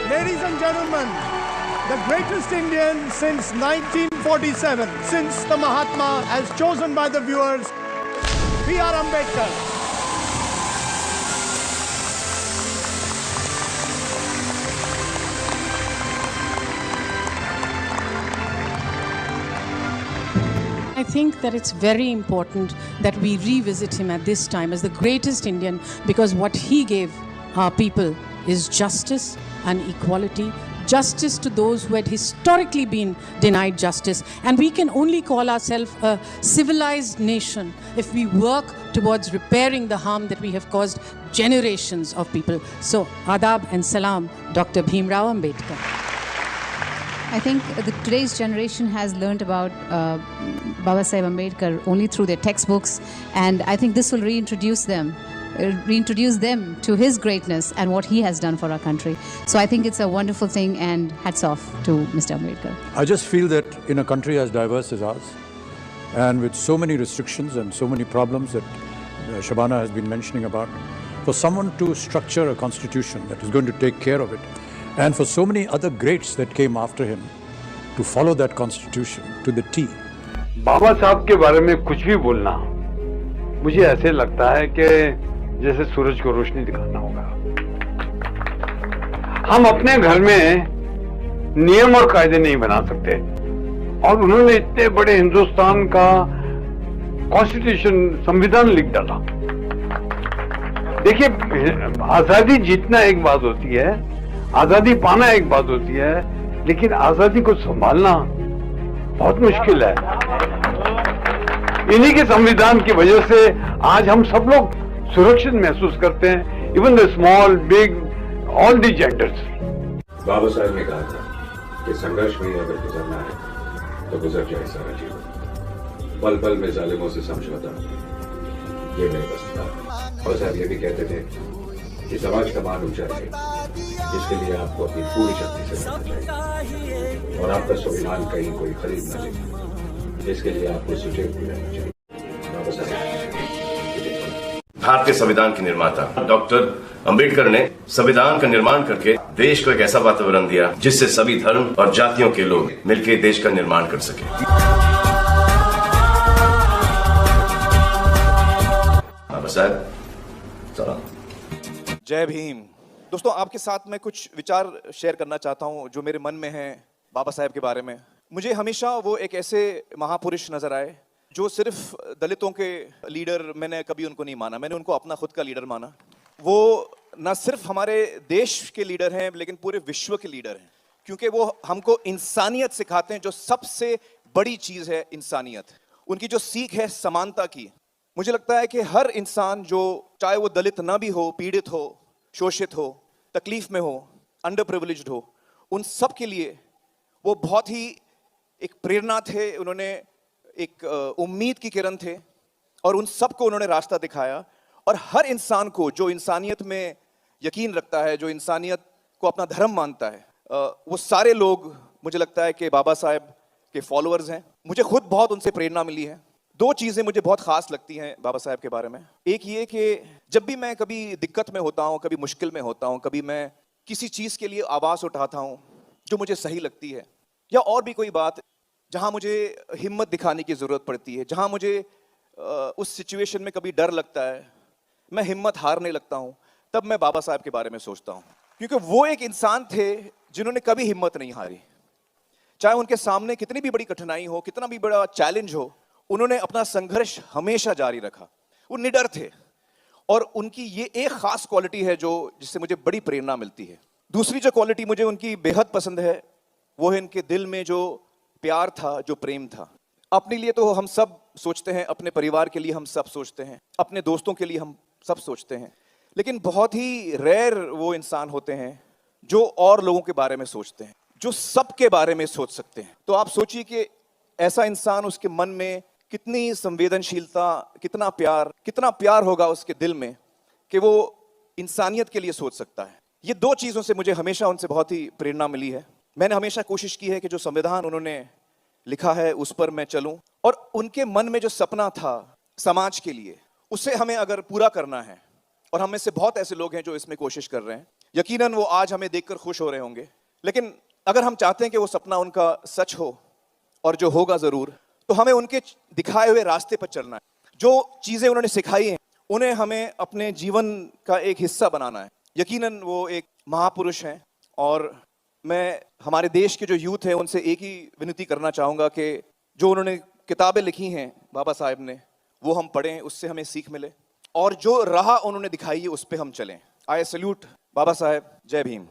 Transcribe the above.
Ladies and gentlemen, the greatest Indian since 1947, since the Mahatma as chosen by the viewers, B.R. Ambedkar. I think that it's very important that we revisit him at this time as the greatest Indian, because what he gave our people is justice and equality, justice to those who had historically been denied justice. And we can only call ourselves a civilized nation if we work towards repairing the harm that we have caused generations of people. So, adab and salam, Dr. Bhimrao Ambedkar. I think today's generation has learned about Baba Saheb Ambedkar only through their textbooks, and I think this will reintroduce them to his greatness and what he has done for our country. So I think it's a wonderful thing, and hats off to Mr. Ambedkar. I just feel that in a country as diverse as ours, and with so many restrictions and so many problems that Shabana has been mentioning about, for someone to structure a constitution that is going to take care of it, and for so many other greats that came after him to follow that constitution to the T. बाबा साहब के बारे में कुछ भी बोलना मुझे ऐसे लगता है कि जैसे सूरज को रोशनी दिखाना होगा। हम अपने घर में नियम और कायदे नहीं बना सकते, और उन्होंने इतने बड़े हिंदुस्तान का कॉन्स्टिट्यूशन, संविधान लिख डाला। देखिए, आजादी जीतना एक बात होती है, आजादी पाना एक बात होती है, लेकिन आजादी को संभालना बहुत मुश्किल है। इन्हीं के संविधान की वजह से आज हम सब लोग सुरक्षित महसूस करते हैं, even the small, big, all the genders. Baba Saheb ने कहा था कि संघर्ष में अगर गुजरना है तो गुजर जाए सारा जीवन, पल पल में जालिमों से समझौता, ये मेरे बस था। और साहब ये भी कहते थे कि समाज का मान ऊंचा रहे, इसके लिए आपको अपनी पूरी शक्ति से लड़ना चाहिए, और आपका संविधान कहीं कोई खरीद न ले, इसके लिए आपको सुचेत भी रहना चाहिए। बाबा साहब भारतीय संविधान के निर्माता डॉक्टर अंबेडकर ने संविधान का निर्माण करके देश को एक ऐसा वातावरण दिया जिससे सभी धर्म और जातियों के लोग मिलकर देश का निर्माण कर सके। बाबा साहब सलाम। जय भीम। दोस्तों, आपके साथ मैं कुछ विचार शेयर करना चाहता हूं जो मेरे मन में है बाबा साहब के बारे में। मुझे हमेशा वो एक ऐसे महापुरुष नजर आए जो सिर्फ दलितों के लीडर, मैंने कभी उनको नहीं माना, मैंने उनको अपना खुद का लीडर माना। वो न सिर्फ हमारे देश के लीडर हैं लेकिन पूरे विश्व के लीडर हैं, क्योंकि वो हमको इंसानियत सिखाते हैं, जो सबसे बड़ी चीज़ है इंसानियत। उनकी जो सीख है समानता की। मुझे लगता है कि हर इंसान, जो चाहे वो दलित ना भी हो, पीड़ित हो, शोषित हो, तकलीफ में हो, अंडर प्रिविलेज्ड हो, उन सब के लिए वो बहुत ही एक प्रेरणा थे। उन्होंने एक उम्मीद की किरण थे, और उन सबको उन्होंने रास्ता दिखाया। और हर इंसान को जो इंसानियत में यकीन रखता है, जो इंसानियत को अपना धर्म मानता है, वो सारे लोग मुझे लगता है कि बाबा साहब के फॉलोअर्स हैं। मुझे खुद बहुत उनसे प्रेरणा मिली है। दो चीज़ें मुझे बहुत खास लगती हैं बाबा साहब के बारे में। एक ये कि जब भी मैं कभी दिक्कत में होता हूँ, कभी मुश्किल में होता हूँ, कभी मैं किसी चीज़ के लिए आवाज़ उठाता हूँ जो मुझे सही लगती है, या और भी कोई बात जहाँ मुझे हिम्मत दिखाने की ज़रूरत पड़ती है, जहाँ मुझे उस सिचुएशन में कभी डर लगता है, मैं हिम्मत हारने लगता हूँ, तब मैं बाबा साहब के बारे में सोचता हूँ। क्योंकि वो एक इंसान थे जिन्होंने कभी हिम्मत नहीं हारी। चाहे उनके सामने कितनी भी बड़ी कठिनाई हो, कितना भी बड़ा चैलेंज हो, उन्होंने अपना संघर्ष हमेशा जारी रखा। वो निडर थे, और उनकी ये एक खास क्वालिटी है जो जिससे मुझे बड़ी प्रेरणा मिलती है। दूसरी जो क्वालिटी मुझे उनकी बेहद पसंद है, वो है इनके दिल में जो प्यार था, जो प्रेम था। अपने लिए तो हम सब सोचते हैं, अपने परिवार के लिए हम सब सोचते हैं, अपने दोस्तों के लिए हम सब सोचते हैं, लेकिन बहुत ही रेयर वो इंसान होते हैं जो और लोगों के बारे में सोचते हैं, जो सबके बारे में सोच सकते हैं। तो आप सोचिए कि ऐसा इंसान, उसके मन में कितनी संवेदनशीलता, कितना प्यार होगा उसके दिल में कि वो इंसानियत के लिए सोच सकता है। ये दो चीज़ों से मुझे हमेशा उनसे बहुत ही प्रेरणा मिली है। मैंने हमेशा कोशिश की है कि जो संविधान उन्होंने लिखा है उस पर मैं चलूं, और उनके मन में जो सपना था समाज के लिए, उसे हमें अगर पूरा करना है, और हम में से बहुत ऐसे लोग हैं जो इसमें कोशिश कर रहे हैं, यकीनन वो आज हमें देखकर खुश हो रहे होंगे, लेकिन अगर हम चाहते हैं कि वो सपना उनका सच हो, और जो होगा जरूर, तो हमें उनके दिखाए हुए रास्ते पर चलना है। जो चीजें उन्होंने सिखाई हैं उन्हें हमें अपने जीवन का एक हिस्सा बनाना है। यकीनन वो एक महापुरुष हैं, और मैं हमारे देश के जो यूथ है उनसे एक ही विनती करना चाहूँगा कि जो उन्होंने किताबें लिखी हैं बाबा साहेब ने, वो हम पढ़ें, उससे हमें सीख मिले, और जो राह उन्होंने दिखाई है उस पर हम चलें। आई सैल्यूट बाबा साहेब। जय भीम।